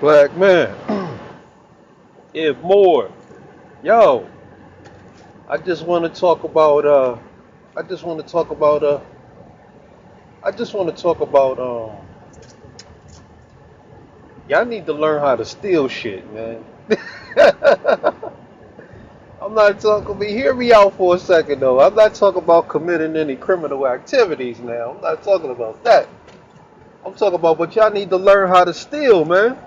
Black man, IBMOR. Yo, I just want to talk about. I just want to talk about. I just want to talk about. Y'all need to learn how to steal shit, man. I'm not talking. Hear me out for a second, though. I'm not talking about committing any criminal activities now. I'm not talking about that. I'm talking about, but y'all need to learn how to steal, man.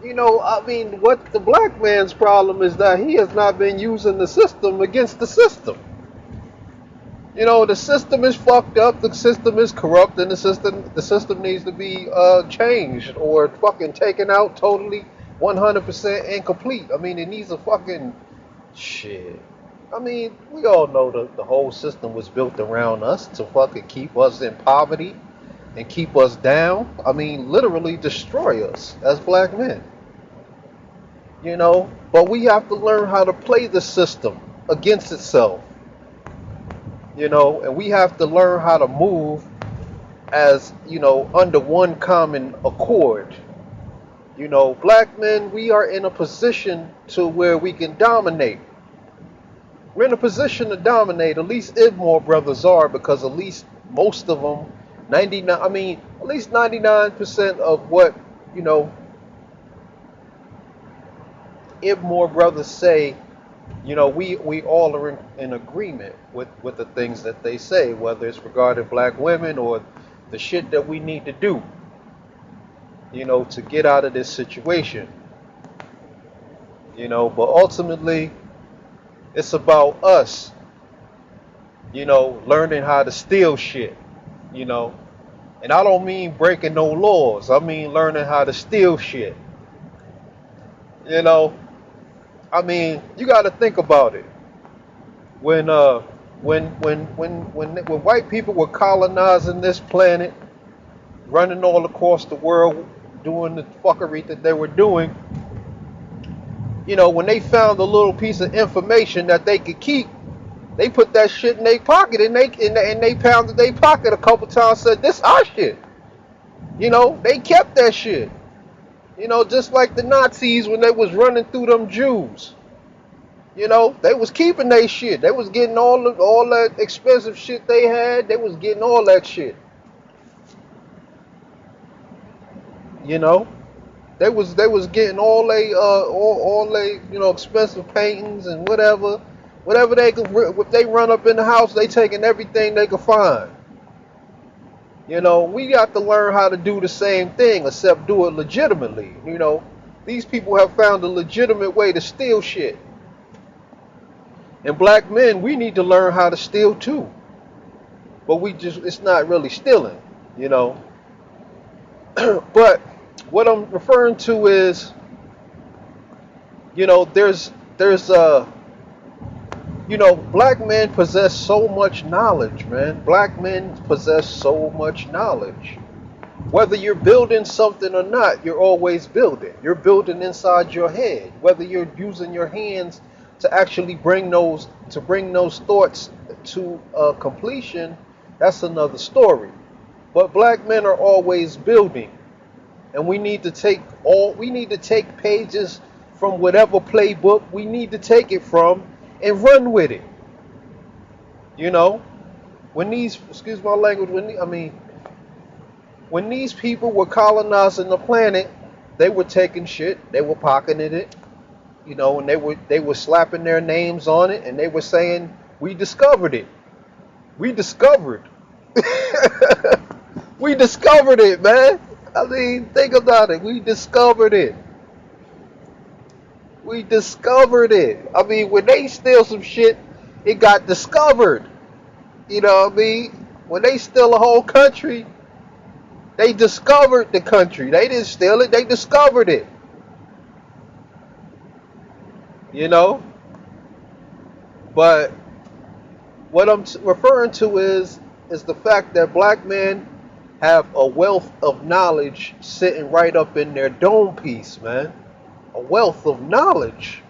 I mean, what the black man's problem is that he has not been using the system against the system. The system is fucked up, the system is corrupt, and the system needs to be changed or fucking taken out totally 100% incomplete. I mean, it needs a fucking shit. I mean, we all know the whole system was built around us to fucking keep us in poverty and keep us down. I mean, literally destroy us as black men. But we have to learn how to play the system against itself. And we have to learn how to move as, under one common accord. Black men, we are in a position to where we can dominate. We're in a position to dominate. At least IBMOR brothers are, because at least most of them, 99, I mean, at least 99% of what, IBMOR brothers say, we all are in agreement with the things that they say, whether it's regarding black women or the shit that we need to do, to get out of this situation. But ultimately, it's about us, learning how to steal shit, And I don't mean breaking no laws. I mean learning how to steal shit. I mean, you got to think about it. When white people were colonizing this planet, running all across the world, doing the fuckery that they were doing, when they found a little piece of information that they could keep, they put that shit in their pocket, and they pounded their pocket a couple times, said, "This our shit." They kept that shit. Just like the Nazis when they was running through them Jews. They was keeping their shit. They was getting all that expensive shit they had. They was getting all that shit. They was getting all they expensive paintings and whatever they could. If they run up in the house, they taking everything they could find. We got to learn how to do the same thing, except do it legitimately. These people have found a legitimate way to steal shit. And black men, we need to learn how to steal too. But it's not really stealing, But what I'm referring to is, there's black men possess so much knowledge, man. Black men possess so much knowledge. Whether you're building something or not, you're always building. You're building inside your head. Whether you're using your hands to actually bring those thoughts to completion, that's another story. But black men are always building, and we need to take pages from whatever playbook we need to take it from and run with it. When these, excuse my language, when these people were colonizing the planet, they were taking shit, they were pocketing it, and they were slapping their names on it, and they were saying, "We discovered it. We discovered." We discovered it, man. I mean, think about it. We discovered it. We discovered it. I mean, when they steal some shit, it got discovered. You know what I mean? When they steal a whole country, they discovered the country. They didn't steal it. They discovered it. But what I'm referring to is the fact that black men have a wealth of knowledge sitting right up in their dome piece, man. A wealth of knowledge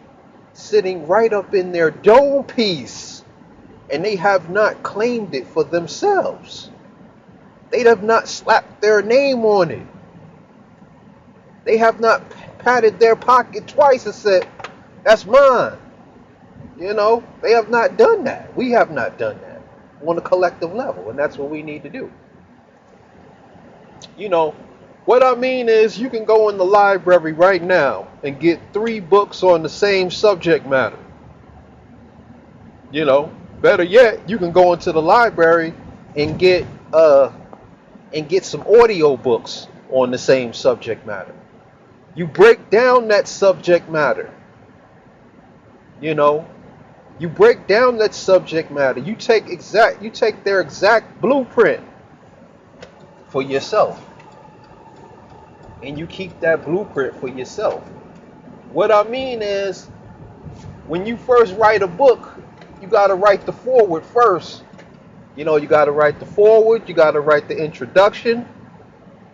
sitting right up in their dome piece, and they have not claimed it for themselves. They have not slapped their name on it. They have not patted their pocket twice and said, that's mine. You know, they have not done that. We have not done that on a collective level, and that's what we need to do. You know, what I mean is you can go in the library right now and get 3 books on the same subject matter. You know, better yet, you can go into the library and get some audio books on the same subject matter. You break down that subject matter. You know, you break down that subject matter. You take their exact blueprint for yourself. And you keep that blueprint for yourself. What I mean is, when you first write a book, you got to write the foreword first. You know, you got to write the foreword, you got to write the introduction.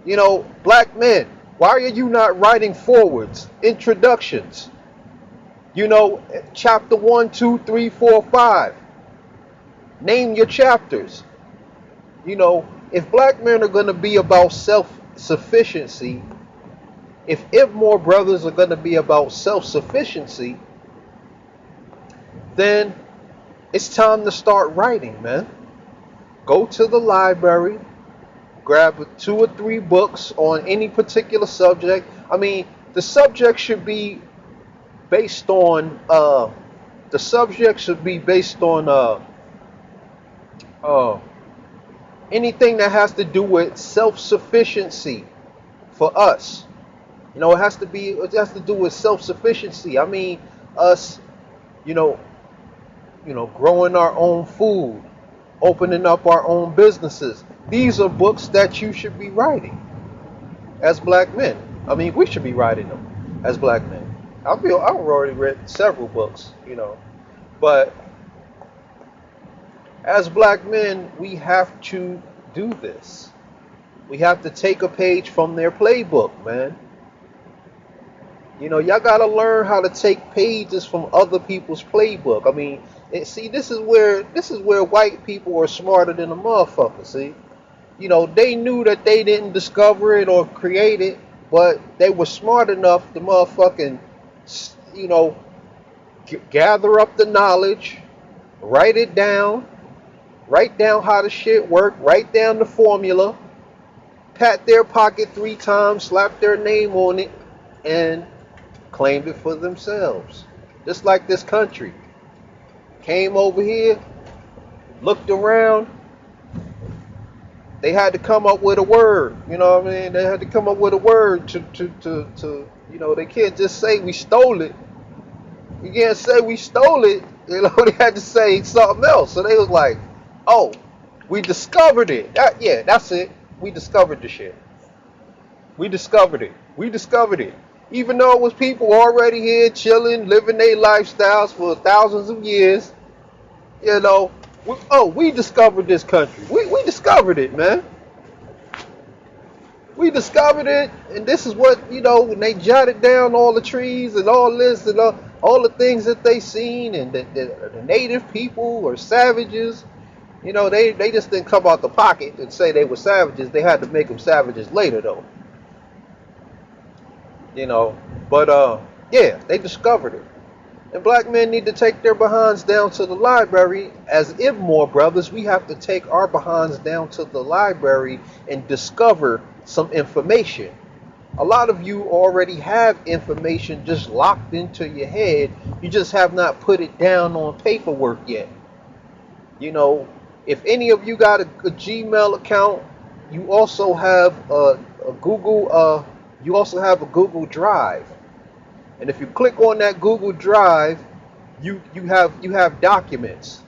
You know, black men, why are you not writing forewords, introductions? You know, chapter 1, 2, 3, 4, 5. Name your chapters. You know, if black men are going to be about self-sufficiency, if IBMOR brothers are going to be about self-sufficiency, then it's time to start writing, man. Go to the library, grab 2 or 3 books on any particular subject. I mean, the subject should be based on anything that has to do with self-sufficiency for us. You know, it has to do with self-sufficiency. I mean, us, you know, growing our own food, opening up our own businesses. These are books that you should be writing as black men. I mean, we should be writing them as black men. I've already read several books, you know, but as black men, we have to do this. We have to take a page from their playbook, man. You know, y'all gotta learn how to take pages from other people's playbook. I mean, see, this is where white people are smarter than a motherfucker. See, you know, they knew that they didn't discover it or create it, but they were smart enough to motherfucking, you know, gather up the knowledge, write it down, write down how the shit work, write down the formula, pat their pocket 3 times, slap their name on it, and claimed it for themselves. Just like this country. Came over here, looked around, they had to come up with a word, you know what I mean? They had to come up with a word to you know, they can't just say we stole it. You can't say we stole it, you know, they had to say something else. So they was like, oh, we discovered it. Yeah, that's it. We discovered the shit. We discovered it. We discovered it. Even though it was people already here chilling, living their lifestyles for thousands of years, you know, we discovered this country. We discovered it, man. We discovered it, and this is what, you know, when they jotted down all the trees and all this and all the things that they seen, and the native people or savages, you know, they just didn't come out the pocket and say they were savages. They had to make them savages later, though. You know, but yeah, they discovered it. And black men need to take their behinds down to the library. As IBMOR brothers, we have to take our behinds down to the library and discover some information. A lot of you already have information just locked into your head. You just have not put it down on paperwork yet. You know, if any of you got a Gmail account, you also have a Google Drive. And if you click on that Google Drive, you have documents.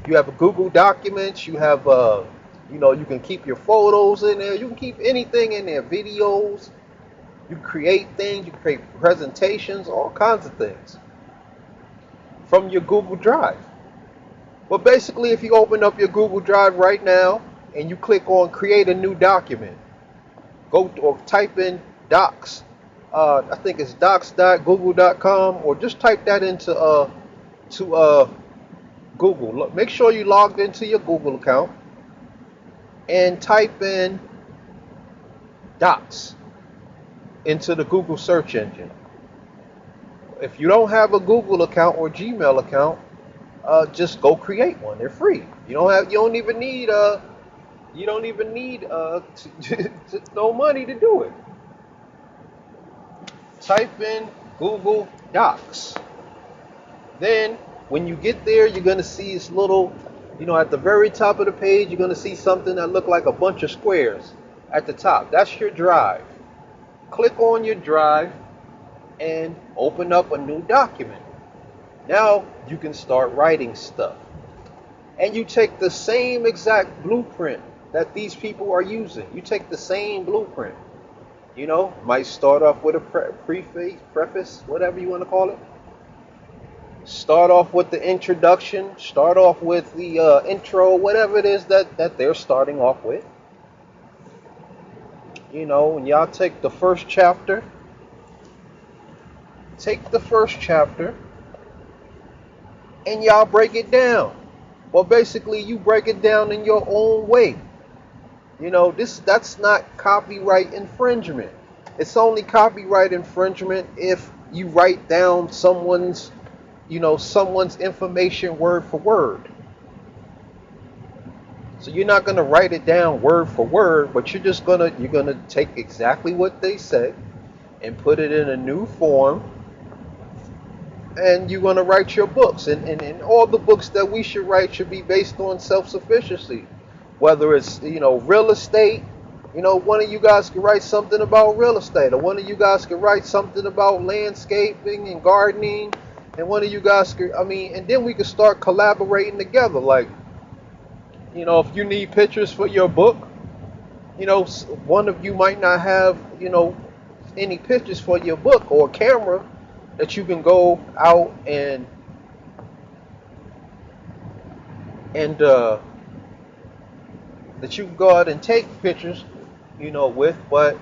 You have a Google Documents. You have you know, you can keep your photos in there. You can keep anything in there. Videos. You create things. You create presentations. All kinds of things from your Google Drive. Well, basically, if you open up your Google Drive right now and you click on Create a New Document, go or type in Docs. I think it's docs.google.com, or just type that into Google. Make sure you logged into your Google account and type in Docs. into the Google search engine. If you don't have a Google account or Gmail account, just go create one. They're free. You don't even need no money to do it. Type in Google Docs. Then when you get there, you're gonna see this little, at the very top of the page, you're gonna see something that look like a bunch of squares at the top. That's your drive. Click on your drive and open up a new document. Now you can start writing stuff. And you take the same exact blueprint that these people are using. You take the same blueprint. Might start off with a preface, whatever you want to call it. Start off with the introduction. Start off with the intro, whatever it is that they're starting off with. And y'all take the first chapter. And y'all break it down. Well, basically, you break it down in your own way. That's not copyright infringement. It's only copyright infringement if you write down someone's information word for word. So you're not gonna write it down word for word, but you're gonna take exactly what they said and put it in a new form, and you're gonna write your books. And all the books that we should write should be based on self-sufficiency. Whether it's real estate, one of you guys can write something about real estate, or one of you guys can write something about landscaping and gardening, and one of you guys could, and then we could start collaborating together. Like, if you need pictures for your book, one of you might not have, any pictures for your book or camera that you can go out and that you can go out and take pictures, with, but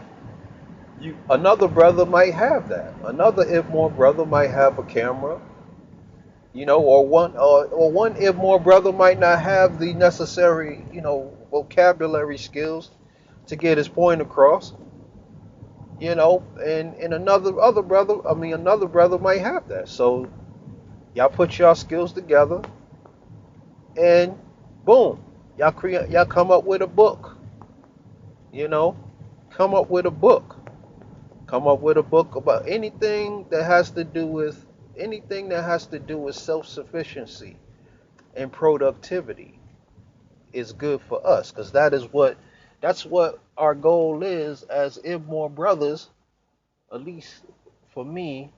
another brother might have that. Another IBMOR brother might have a camera, or one IBMOR brother might not have the necessary, vocabulary skills to get his point across. And another brother might have that. So y'all put y'all skills together, and boom, y'all come up with a book. Come up with a book. Come up with a book about anything that has to do with self-sufficiency and productivity is good for us, because that's what our goal is as IBMOR brothers. At least for me,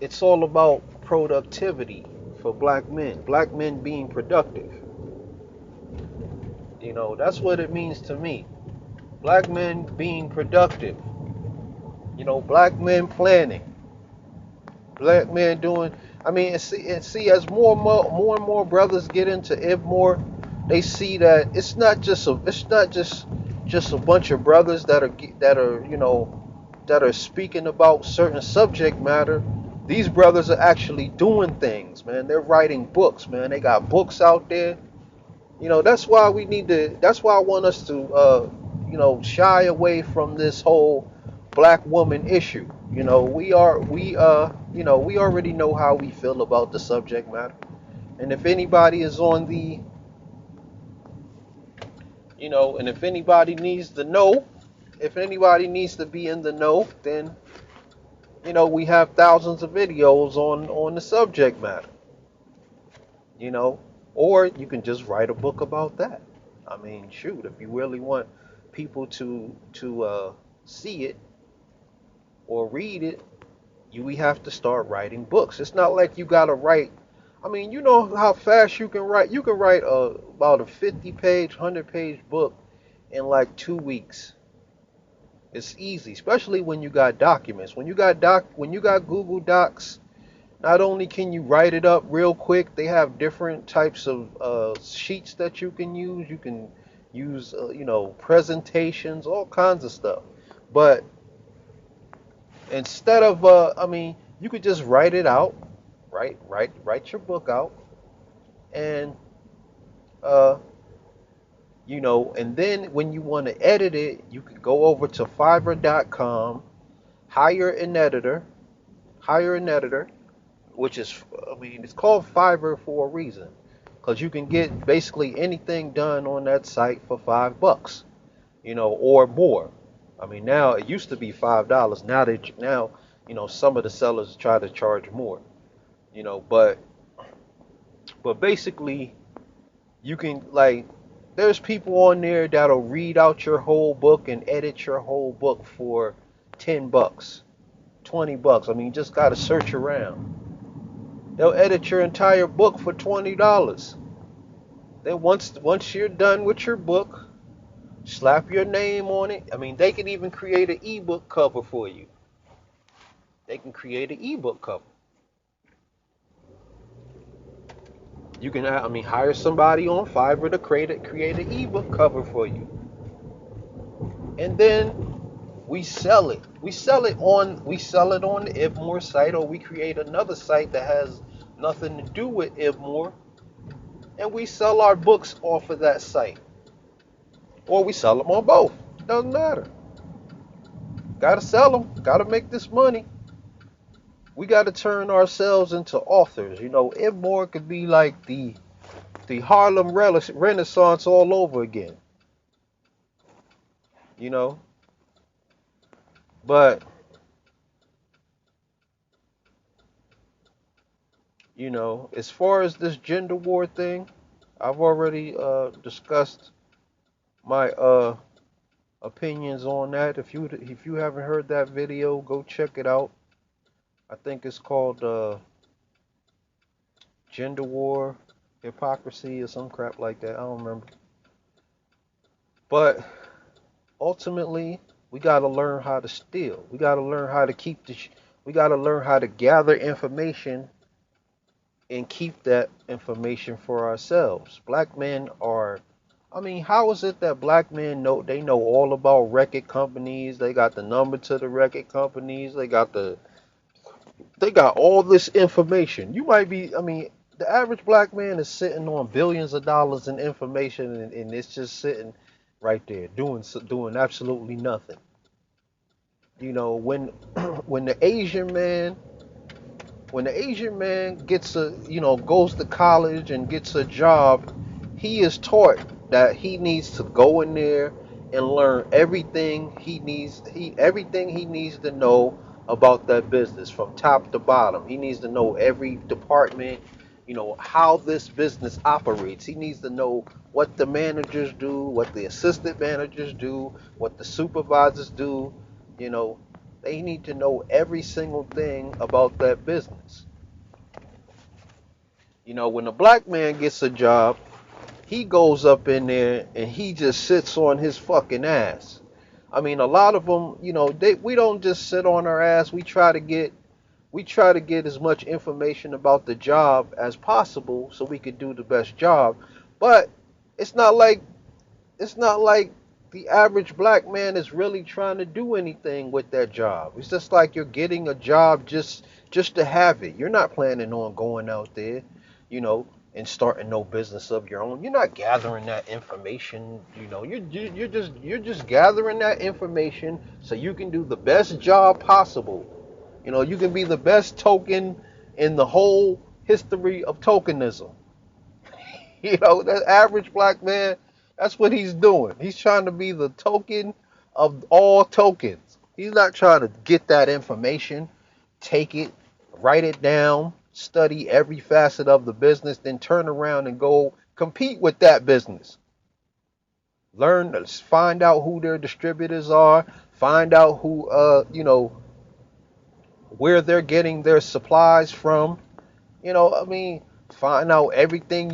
it's all about productivity for black men being productive. That's what it means to me. Black men being productive. Black men planning. Black men doing. And see, as more and more brothers get into IBMOR, they see that it's not just a bunch of brothers that are speaking about certain subject matter. These brothers are actually doing things, man. They're writing books, man. They got books out there. That's why I want us to shy away from this whole black woman issue. We already know how we feel about the subject matter. And if anybody is on the and if anybody needs to know, if anybody needs to be in the know, then we have thousands of videos on the subject matter. Or you can just write a book about that. Shoot, if you really want people to see it or read it, we have to start writing books. It's not like you gotta write. How fast you can write. You can write about a 50-page, 100-page book in like 2 weeks. It's easy, especially when you got documents. When you got Google Docs, not only can you write it up real quick, they have different types of sheets that you can use. You can use, presentations, all kinds of stuff. But instead of, you could just write it out, write your book out, and And then when you want to edit it, you can go over to Fiverr.com, hire an editor, hire an editor, which is, I mean, it's called Fiverr for a reason, because you can get basically anything done on that site for $5, or more. I mean, now it used to be $5. Now, some of the sellers try to charge more, but basically you can, like, there's people on there that'll read out your whole book and edit your whole book for $10, $20. I mean, you just gotta search around. They'll edit your entire book for $20. Then once you're done with your book, slap your name on it. I mean, they can even create an ebook cover for you. They can create an ebook cover. You can, I mean, hire somebody on Fiverr to create an ebook cover for you, and then we sell it. We sell it on the IBMOR site, or we create another site that has nothing to do with IBMOR, and we sell our books off of that site, or we sell them on both. Doesn't matter. Gotta sell them. Gotta make this money. We gotta turn ourselves into authors. IBMOR could be like the Harlem Renaissance all over again. You know, but as far as this gender war thing, I've already discussed my opinions on that. If you haven't heard that video, go check it out. I think it's called Gender War, Hypocrisy, or some crap like that. I don't remember. But ultimately, we got to learn how to steal. We got to learn how to we got to learn how to gather information and keep that information for ourselves. Black men are, I mean, how is it that black men know all about record companies? They got the number to the record companies. They got all this information. You might be, I mean, the average black man is sitting on billions of dollars in information, and it's just sitting right there doing absolutely nothing. When when the Asian man gets goes to college and gets a job, he is taught that he needs to go in there and learn everything he needs to know about that business from top to bottom. He needs to know every department, how this business operates. He needs to know what the managers do, what the assistant managers do, what the supervisors do. They need to know every single thing about that business. When a black man gets a job, he goes up in there and he just sits on his fucking ass. I mean, a lot of them, we don't just sit on our ass. We try to get as much information about the job as possible so we could do the best job. But it's not like the average black man is really trying to do anything with that job. It's just like you're getting a job just to have it. You're not planning on going out there, and starting no business of your own. You're not gathering that information. You're just gathering that information so you can do the best job possible. You can be the best token in the whole history of tokenism. That average black man, that's what he's doing. He's trying to be the token of all tokens. He's not trying to get that information, take it, write it down, study every facet of the business, then turn around and go compete with that business. Find out who their distributors are, find out who, where they're getting their supplies from. Find out everything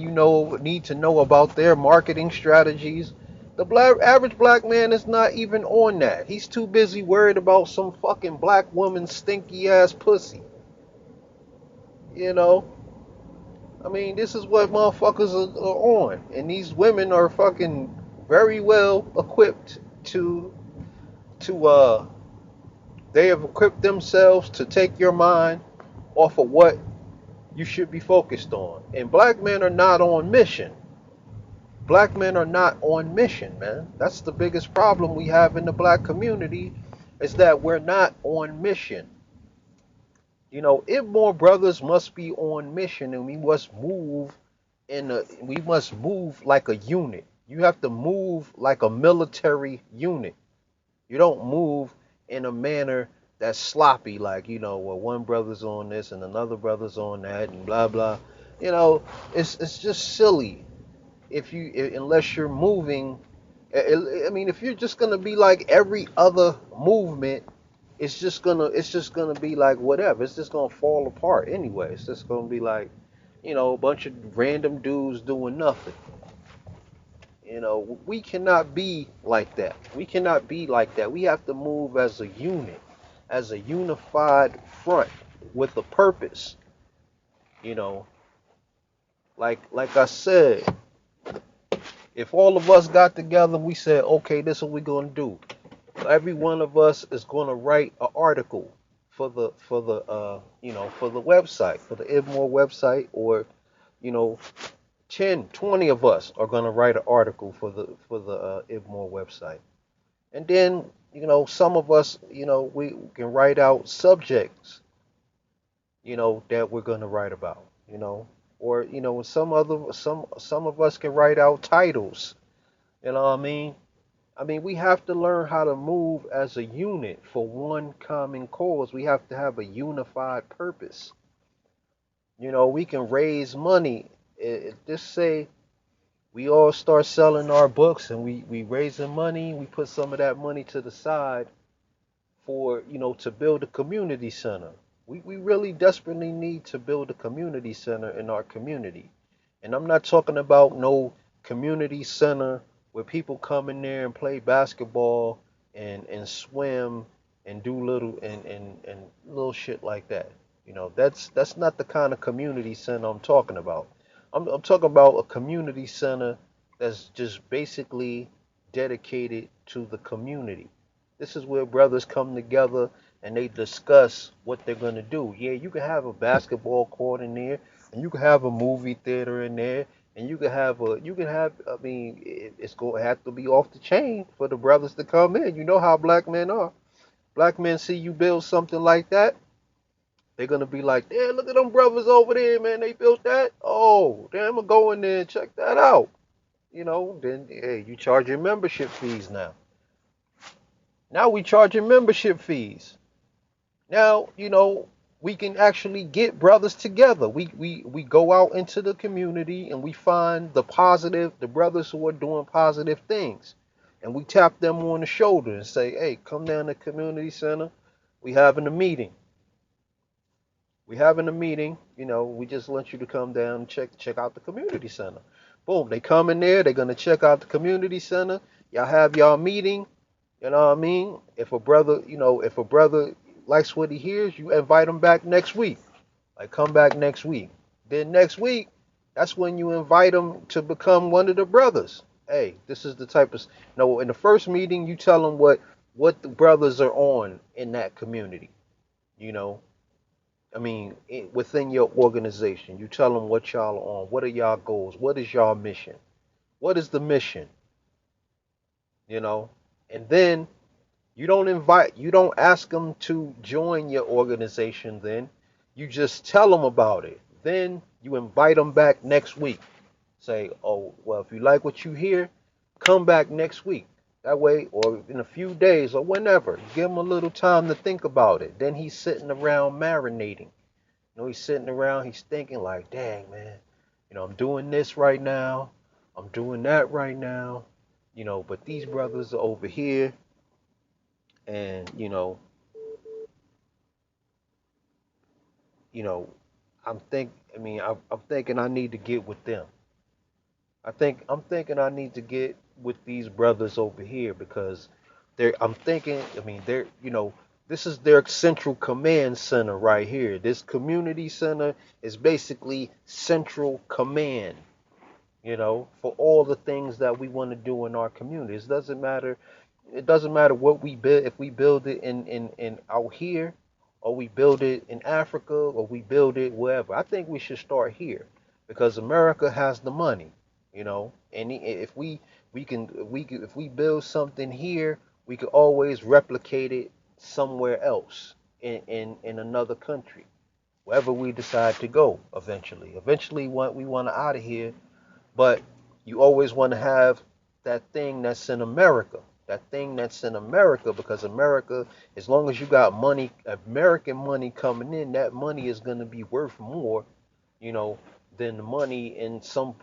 need to know about their marketing strategies. The average black man is not even on that. He's too busy worried about some fucking black woman's stinky ass pussy. This is what motherfuckers are on, and these women are fucking very well equipped they have equipped themselves to take your mind off of what you should be focused on. And black men are not on mission. Black men are not on mission, man. That's the biggest problem we have in the black community, is that we're not on mission. If more brothers must be on mission, and we must move like a unit. You have to move like a military unit. You don't move in a manner that's sloppy, like, well, one brother's on this and another brother's on that and blah blah. You know, it's just silly unless you're moving. I mean, if you're just gonna be like every other movement, it's just gonna be like whatever. It's just gonna fall apart anyway. It's just gonna be like, a bunch of random dudes doing nothing. We cannot be like that. We cannot be like that. We have to move as a unit, as a unified front with a purpose. You know, like I said, if all of us got together, we said, okay, this is what we're gonna do. Every one of us is gonna write an article for the website, for the IBMOR website, or you know 10, 20 of us are going to write an article for the IBMOR website. And then, some of us, we can write out subjects, that we're going to write about, or, some of us can write out titles, you know what I mean? I mean, we have to learn how to move as a unit for one common cause. We have to have a unified purpose. We can raise money. Just say we all start selling our books and we raising money. We put some of that money to the side for, to build a community center. We really desperately need to build a community center in our community. And I'm not talking about no community center where people come in there and play basketball and swim and do and little shit like that. That's not the kind of community center I'm talking about. I'm talking about a community center that's just basically dedicated to the community. This is where brothers come together and they discuss what they're gonna do. Yeah, you can have a basketball court in there, and you can have a movie theater in there, and I mean, it's going to have to be off the chain for the brothers to come in. You know how black men are. Black men see you build something like that, they're gonna be like, damn, look at them brothers over there, man. They built that. Oh, damn, I'm gonna go in there and check that out. Then hey, you charging membership fees now. Now we charging membership fees. Now, we can actually get brothers together. We go out into the community and we find the brothers who are doing positive things. And we tap them on the shoulder and say, hey, come down to the community center. We having a meeting. We just want you to come down and check out the community center. Boom, they come in there, they're gonna check out the community center. Y'all have y'all meeting, you know what I mean? If a brother likes what he hears, you invite him back next week. Like, come back next week. Then next week, that's when you invite him to become one of the brothers. Hey, this is the type of in the first meeting you tell them what the brothers are on in that community. You know, I mean, within your organization, you tell them what y'all are on. What are y'all goals? What is y'all mission? What is the mission? You know, and then you don't ask them to join your organization. Then you just tell them about it. Then you invite them back next week. Say, oh, well, if you like what you hear, come back next week. That way, or in a few days, or whenever, give him a little time to think about it. Then he's sitting around marinating. He's sitting around, he's thinking like, dang, man, I'm doing this right now. I'm doing that right now. But these brothers are over here, and you know, I'm thinking I need to get with them. I'm thinking I need to get with these brothers over here because I'm thinking, this is their central command center right here. This community center is basically central command, for all the things that we want to do in our communities. It doesn't matter what we build, if we build it in out here, or we build it in Africa, or we build it wherever. I think we should start here because America has the money. And if if we build something here, we could always replicate it somewhere else in another country, wherever we decide to go eventually. Eventually, we want out of here, but you always want to have that thing that's in America. That thing that's in America, because America, as long as you got money, American money coming in, that money is going to be worth more, you know, than the money in some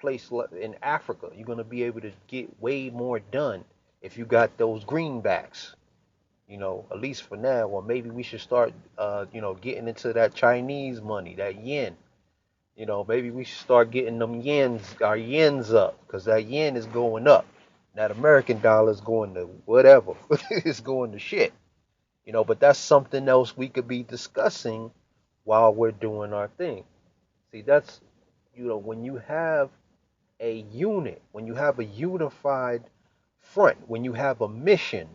place in Africa. You're going to be able to get way more done if you got those greenbacks, at least for now. Or maybe we should start, getting into that Chinese money, that yen. Maybe we should start getting our yens up, because that yen is going up. That American dollar is going to whatever. It's going to shit. But that's something else we could be discussing while we're doing our thing. See, that's, when you have a unit, when you have a unified front, when you have a mission,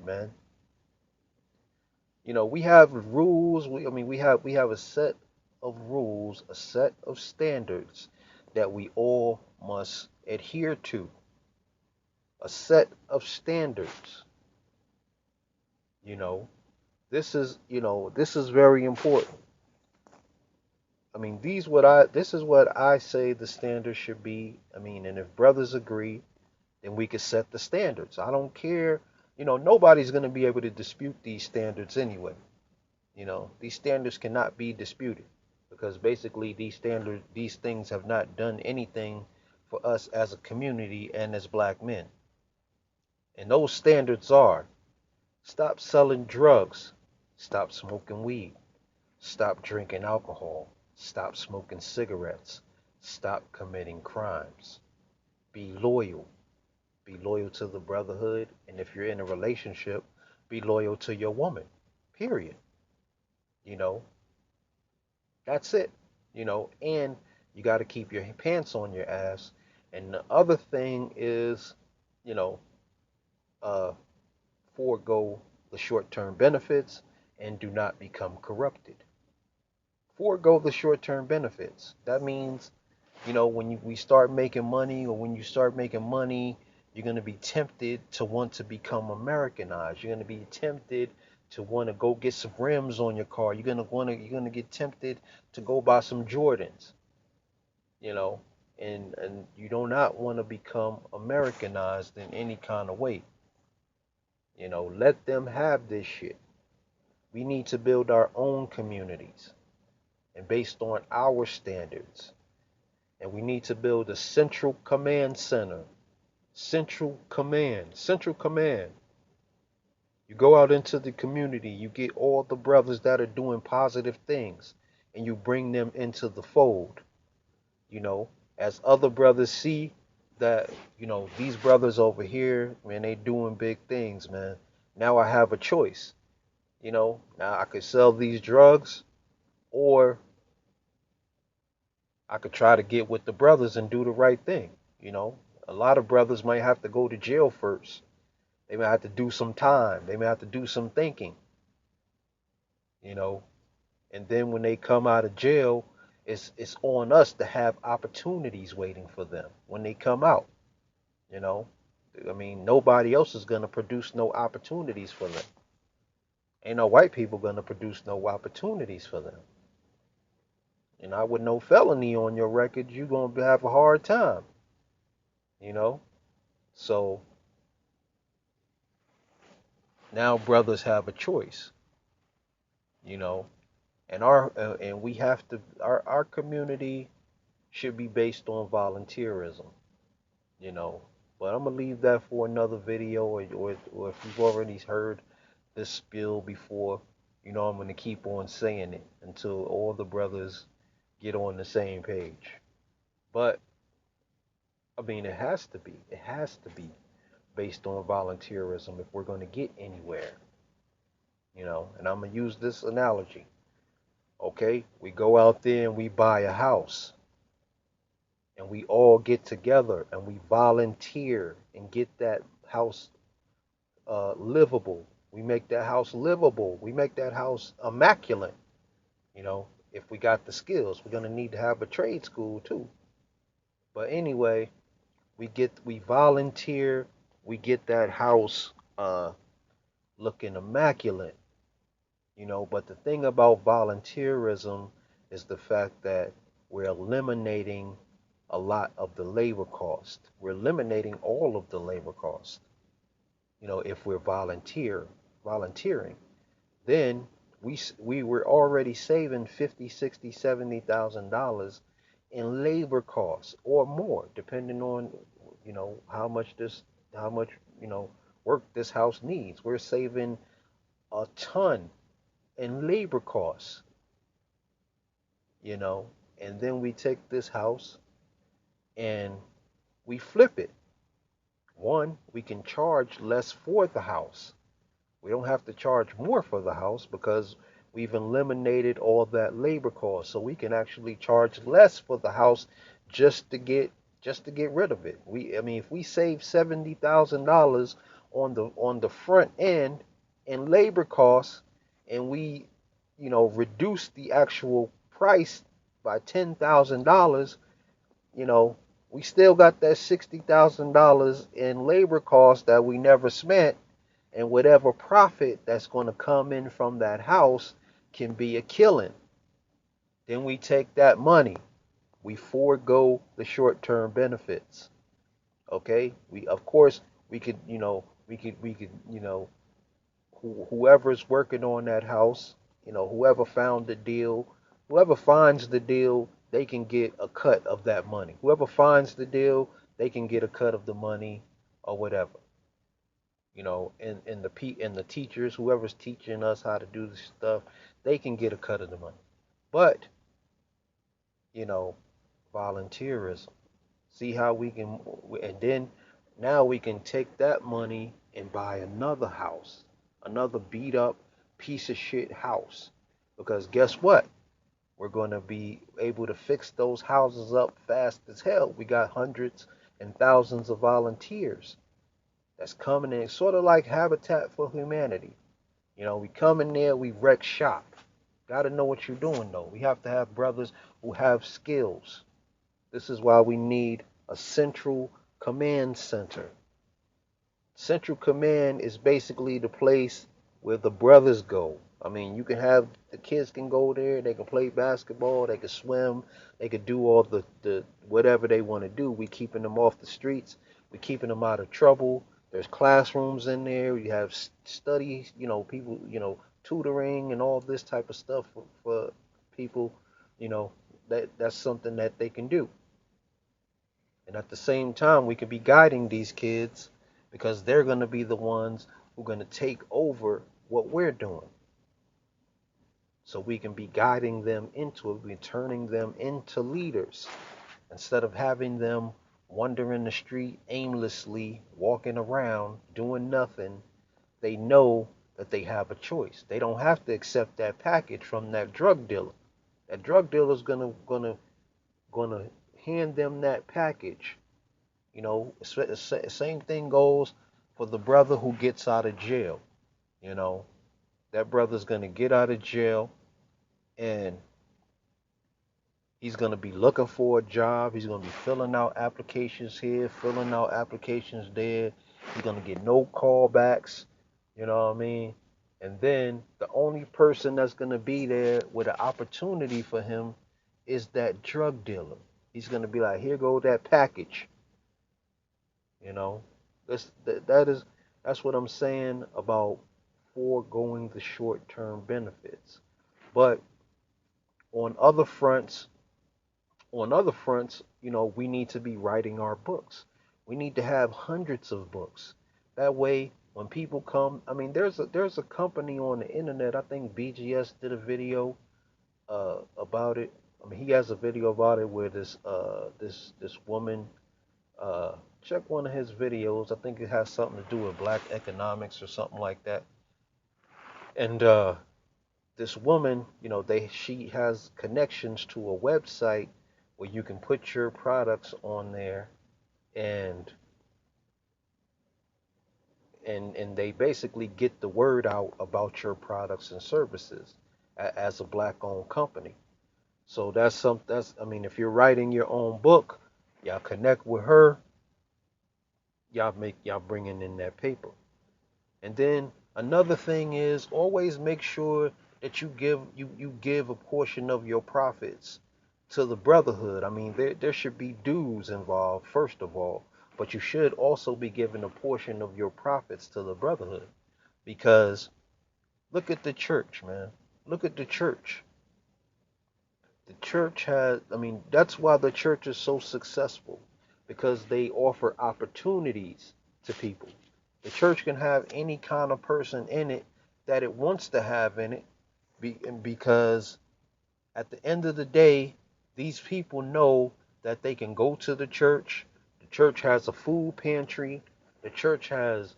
man. We have rules. We have a set of rules, a set of standards that we all must adhere to. A set of standards. You know, this is very important. This is what I say the standards should be. And if brothers agree, then we can set the standards. I don't care. Nobody's going to be able to dispute these standards anyway. These standards cannot be disputed, because basically these things have not done anything for us as a community and as black men. And those standards are: stop selling drugs, stop smoking weed, stop drinking alcohol, stop smoking cigarettes, stop committing crimes, be loyal. Be loyal to the brotherhood, and if you're in a relationship, be loyal to your woman. Period. You know, that's it. And you got to keep your pants on your ass. And the other thing is, you know, uh, forego the short-term benefits and do not become corrupted. Forego the short-term benefits. That means, when we start making money, or when you start making money, you're going to be tempted to want to become Americanized. You're going to be tempted to want to go get some rims on your car. You're going to get tempted to go buy some Jordans, you know, and you do not want to become Americanized in any kind of way. Let them have this shit. We need to build our own communities, and based on our standards. And we need to build a central command center. Central command. Central command. You go out into the community, you get all the brothers that are doing positive things, and you bring them into the fold. You know, as other brothers see that, these brothers over here, man, they doing big things, man. Now I have a choice. Now I could sell these drugs, or I could try to get with the brothers and do the right thing. You know, a lot of brothers might have to go to jail first. They might have to do some time. They may have to do some thinking, you know, and then when they come out of jail, it's on us to have opportunities waiting for them when they come out, you know. Nobody else is going to produce no opportunities for them. Ain't no white people going to produce no opportunities for them. With no felony on your record, you're going to have a hard time, you know. So now brothers have a choice, you know, and we have to, our community should be based on volunteerism, you know. But I'm gonna leave that for another video, or if you've already heard this spiel before, I'm gonna keep on saying it until all the brothers get on the same page. But it has to be based on volunteerism if we're gonna get anywhere, And I'm gonna use this analogy. Okay, we go out there and we buy a house, and we all get together and we volunteer and get that house livable. We make that house livable. We make that house immaculate. If we got the skills, we're gonna need to have a trade school too. But anyway, we volunteer, we get that house looking immaculate, but the thing about volunteerism is the fact that we're eliminating a lot of the labor cost. We're eliminating all of the labor cost, if we're volunteering. Then we were already saving 50, 60, 70,000 dollars in labor costs or more, depending on how much work this house needs. We're saving a ton in labor costs, you know, and then we take this house and we flip it. One, we can charge less for the house. We don't have to charge more for the house because we've eliminated all that labor cost. So we can actually charge less for the house just to get just to get rid of it. I mean, if we save $70,000 on the front end in labor costs, and we, reduce the actual price by $10,000, you know, we still got that $60,000 in labor costs that we never spent, and whatever profit that's going to come in from that house can be a killing. Then we take that money, we forego the short-term benefits. Okay, we of course we could, we could, whoever's working on that house, whoever found the deal, whoever finds the deal, they can get a cut of that money. Whoever finds the deal, they can get a cut of the money or whatever. And the teachers, whoever's teaching us how to do this stuff, they can get a cut of the money. But, you know, volunteerism. See how we can, and then now we can take that money and buy another house, another beat up piece of shit house. Because guess what? We're going to be able to fix those houses up fast as hell. We got hundreds and thousands of volunteers that's coming in, sort of like Habitat for Humanity. We come in there, we wreck shop. Got to know what you're doing, though. We have to have brothers who have skills. This is why we need a central command center. Central command is basically the place where the brothers go. I mean, you can have the kids can go there, they can play basketball, they can swim, they can do all the whatever they want to do. We keeping them off the streets, we keeping them out of trouble. There's classrooms in there. You have studies, people, tutoring and all this type of stuff for people. You know, that's something that they can do. And at the same time, we could be guiding these kids because they're going to be the ones who are going to take over what we're doing. So we can be guiding them into it, we're turning them into leaders instead of having them wandering the street aimlessly, walking around, doing nothing. They know that they have a choice. They don't have to accept that package from that drug dealer. That drug dealer's gonna hand them that package. Same thing goes for the brother who gets out of jail. You know, that brother's gonna get out of jail and he's gonna be looking for a job. He's gonna be filling out applications here, filling out applications there. He's gonna get no callbacks. You know what I mean? And then the only person that's gonna be there with an opportunity for him is that drug dealer. He's gonna be like, here go that package. You know, that's what I'm saying about foregoing the short-term benefits. But on other fronts, we need to be writing our books. We need to have hundreds of books. That way, when people come, I mean, there's a company on the internet. I think BGS did a video about it. I mean, he has a video about it where this woman, check one of his videos. I think it has something to do with black economics or something like that. And this woman, she has connections to a website where you can put your products on there, and and they basically get the word out about your products and services as a black owned company. So that's I mean, if you're writing your own book, Y'all connect with her, y'all bringing in that paper. And then another thing is always make sure that you give a portion of your profits to the brotherhood. I mean, there should be dues involved first of all, but you should also be giving a portion of your profits to the brotherhood because look at the church, man. Look at the church. The church has, I mean, that's why the church is so successful because they offer opportunities to people. The church can have any kind of person in it that it wants to have in it because at the end of the day, these people know that they can go to the church. The church has a food pantry. The church has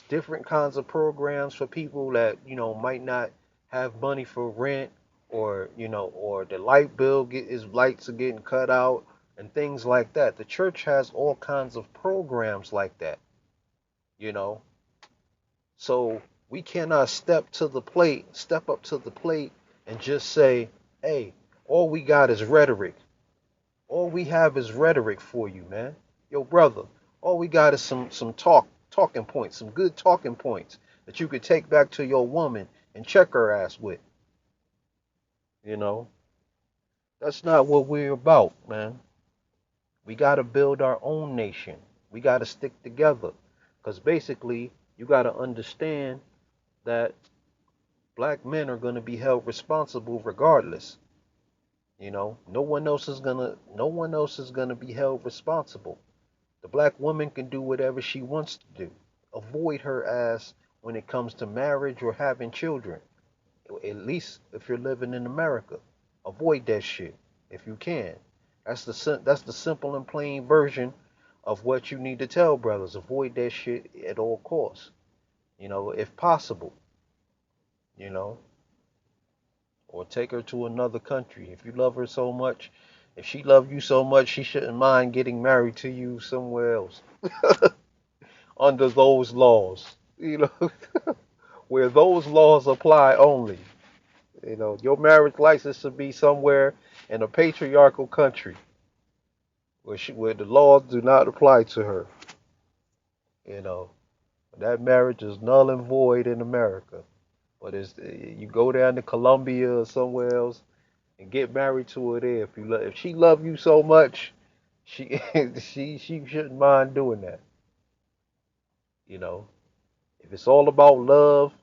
different kinds of programs for people that might not have money for rent or or the light bill his lights are getting cut out and things like that. The church has all kinds of programs like that, you know. So we cannot step up to the plate and just say, "Hey, all we got is rhetoric. All we have is rhetoric for you, man. Yo, brother, all we got is some talking points, some good talking points that you could take back to your woman and check her ass with." You know, that's not what we're about, man. We got to build our own nation. We got to stick together. Because basically, you got to understand that black men are going to be held responsible regardless. No one else is going to be held responsible. The black woman can do whatever she wants to do. Avoid her ass when it comes to marriage or having children. At least if you're living in America, avoid that shit if you can. That's the simple and plain version of what you need to tell brothers. Avoid that shit at all costs. If possible. You know, or take her to another country. If you love her so much, if she loved you so much, she shouldn't mind getting married to you somewhere else under those laws. Where those laws apply only. Your marriage license should be somewhere in a patriarchal country where the laws do not apply to her. You know, that marriage is null and void in America. But you go down to Colombia or somewhere else and get married to her there. If she love you so much, she she shouldn't mind doing that. You know, if it's all about love,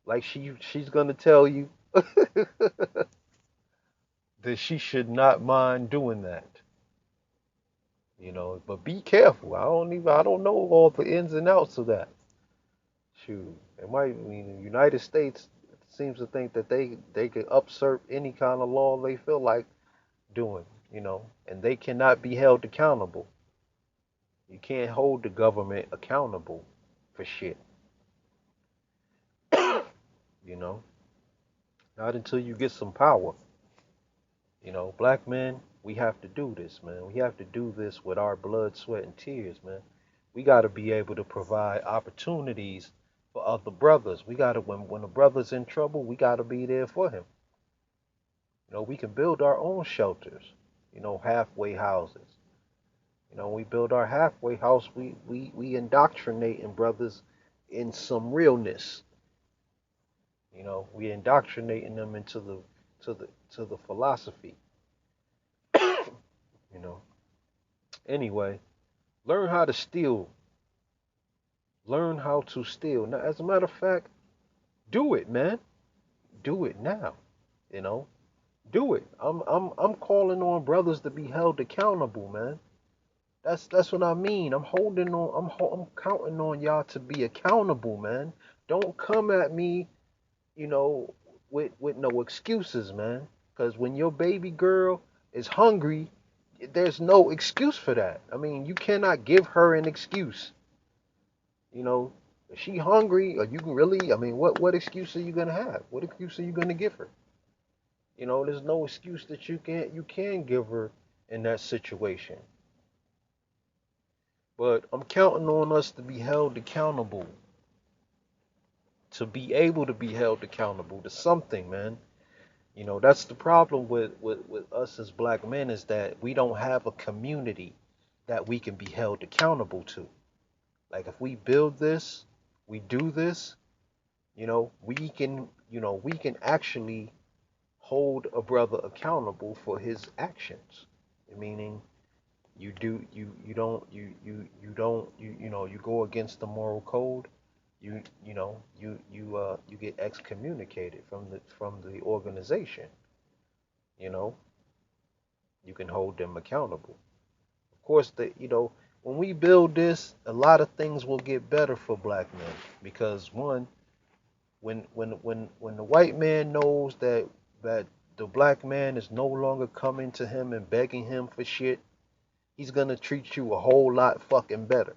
like she's gonna tell you, then she should not mind doing that. But be careful. I don't know all the ins and outs of that. Shoot, I mean, the United States seems to think that they can usurp any kind of law they feel like doing, and they cannot be held accountable. You can't hold the government accountable for shit, you know, not until you get some power. Black men, we have to do this, man. We have to do this with our blood, sweat, and tears, man. We got to be able to provide opportunities for other brothers. We got to, when a brother's in trouble, we got to be there for him. We can build our own shelters, halfway houses. We build our halfway house, we indoctrinating brothers in some realness. We indoctrinating them into the philosophy. You know. Anyway, learn how to steal. Learn how to steal. Now, as a matter of fact, do it, man. Do it now. You know. Do it. I'm calling on brothers to be held accountable, man. That's what I mean. I'm counting on y'all to be accountable, man. Don't come at me, you know, with no excuses, man. Cause when your baby girl is hungry, there's no excuse for that. I mean, you cannot give her an excuse. You know, if she hungry, or you can really, I mean, what excuse are you gonna have? What excuse are you gonna give her? There's no excuse that you can give her in that situation. But I'm counting on us to be held accountable, to be able to be held accountable to something, man. That's the problem with us as black men, is that we don't have a community that we can be held accountable to. Like if we build this, we do this, we can actually hold a brother accountable for his actions. Meaning you do you don't you don't you go against the moral code, you get excommunicated from the organization. You know, you can hold them accountable. Of course, when we build this, a lot of things will get better for black men because one, when the white man knows that the black man is no longer coming to him and begging him for shit, he's gonna treat you a whole lot fucking better.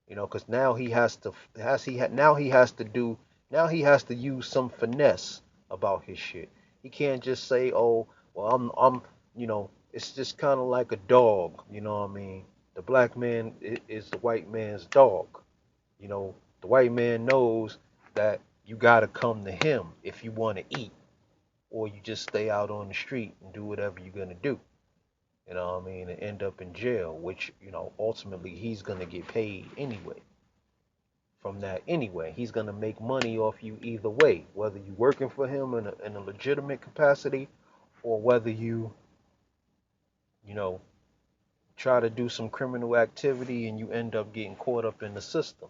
Because now he has to now he has to do now he has to use some finesse about his shit. He can't just say, "Oh, well, it's just kind of like a dog." You know what I mean? The black man is the white man's dog. The white man knows that you gotta come to him if you want to eat, or you just stay out on the street and do whatever you're gonna do. You know what I mean? And end up in jail, which, ultimately he's going to get paid anyway from that anyway. He's going to make money off you either way, whether you're working for him in a legitimate capacity or whether you know, try to do some criminal activity and you end up getting caught up in the system.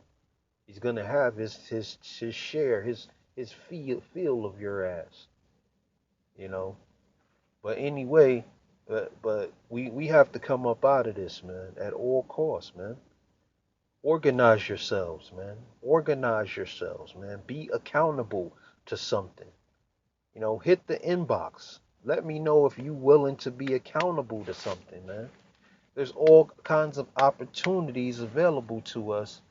He's going to have his share, his feel of your ass, you know. But anyway, but we have to come up out of this, man, at all costs, man. Organize yourselves, man. Organize yourselves, man. Be accountable to something. Hit the inbox. Let me know if you willing to be accountable to something, man. There's all kinds of opportunities available to us,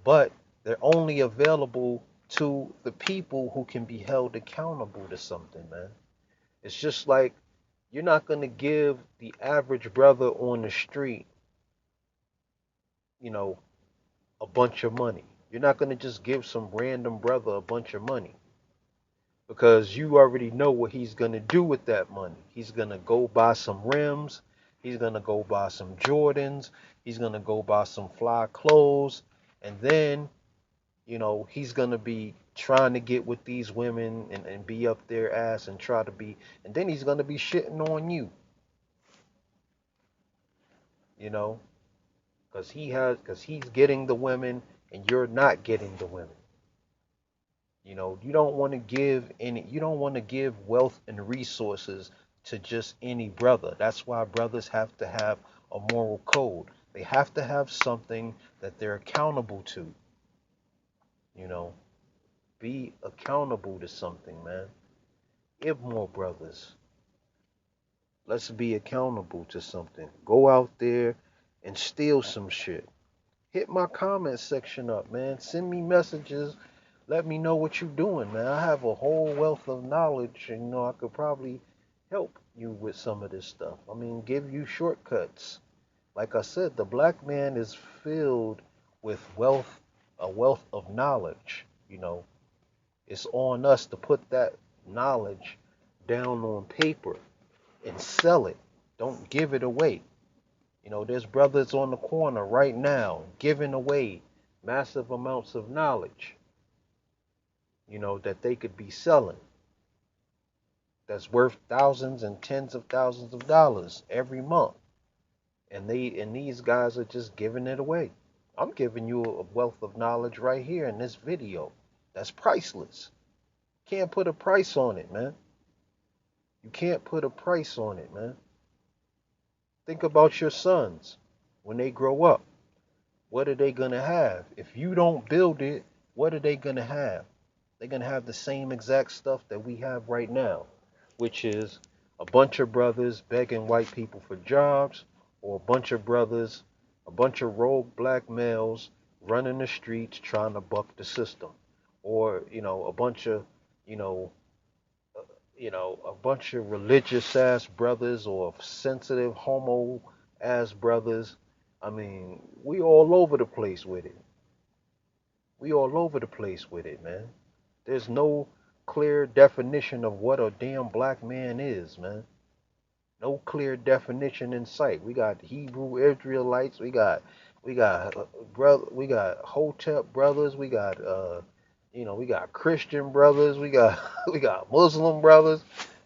but they're only available to the people who can be held accountable to something, man. It's just like you're not going to give the average brother on the street, you know, a bunch of money. You're not going to just give some random brother a bunch of money because you already know what he's going to do with that money. He's going to go buy some rims. He's going to go buy some Jordans. He's going to go buy some fly clothes. And then, he's going to be trying to get with these women and be up their ass and try to be. And then he's going to be shitting on you, you know, because he's getting the women and you're not getting the women. You don't want to give wealth and resources to just any brother. That's why brothers have to have a moral code. They have to have something that they're accountable to. You know, be accountable to something, man. IBMOR brothers, let's be accountable to something. Go out there and steal some shit. Hit my comment section up, man. Send me messages. Let me know what you're doing, man. I have a whole wealth of knowledge, and I could probably help you with some of this stuff. I mean, give you shortcuts. Like I said, the black man is filled with a wealth of knowledge. It's on us to put that knowledge down on paper and sell it. Don't give it away. There's brothers on the corner right now giving away massive amounts of knowledge, that they could be selling. That's worth thousands and tens of thousands of dollars every month. And these guys are just giving it away. I'm giving you a wealth of knowledge right here in this video. That's priceless. Can't put a price on it, man. You can't put a price on it, man. Think about your sons when they grow up. What are they going to have? If you don't build it, what are they going to have? They're going to have the same exact stuff that we have right now, which is a bunch of brothers begging white people for jobs, or a bunch of brothers, a bunch of rogue black males running the streets trying to buck the system, or a bunch of you know a bunch of religious ass brothers or sensitive homo ass brothers. I mean, we all over the place with it. We all over the place with it, man. There's no clear definition of what a damn black man is, man. No clear definition in sight. We got Hebrew Israelites. We got brother. We got Hotep brothers. We got Christian brothers. We got we got Muslim brothers.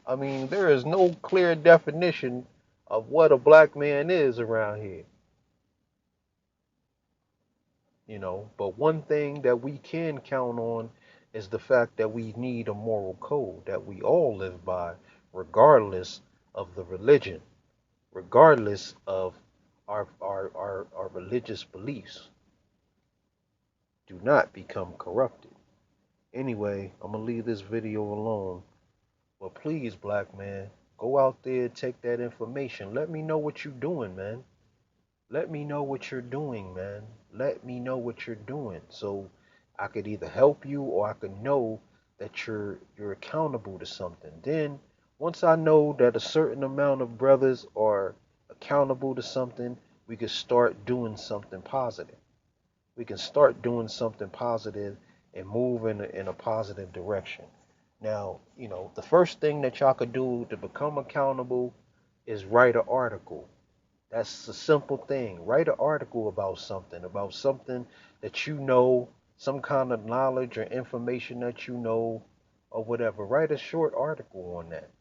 I mean, there is no clear definition of what a black man is around here. But one thing that we can count on is the fact that we need a moral code that we all live by, regardless of the religion, regardless of our religious beliefs. Do not become corrupted. Anyway, I'm gonna leave this video alone. But please, black man, go out there, take that information. Let me know what you're doing, man. Let me know what you're doing, man. Let me know what you're doing, so I could either help you or I could know that you're accountable to something. Then once I know that a certain amount of brothers are accountable to something, we can start doing something positive. We can start doing something positive and move in a positive direction. Now, the first thing that y'all could do to become accountable is write an article. That's a simple thing. Write an article about something that you know, some kind of knowledge or information that you know, or whatever. Write a short article on that.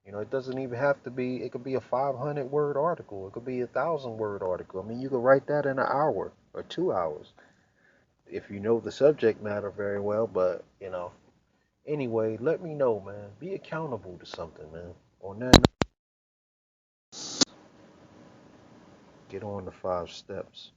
It doesn't even have to be, it could be a 500 word article. It could be 1,000 word article. I mean, you could write that in an hour or 2 hours if you know the subject matter very well. But, anyway, let me know, man. Be accountable to something, man. On that, get on the 5 steps.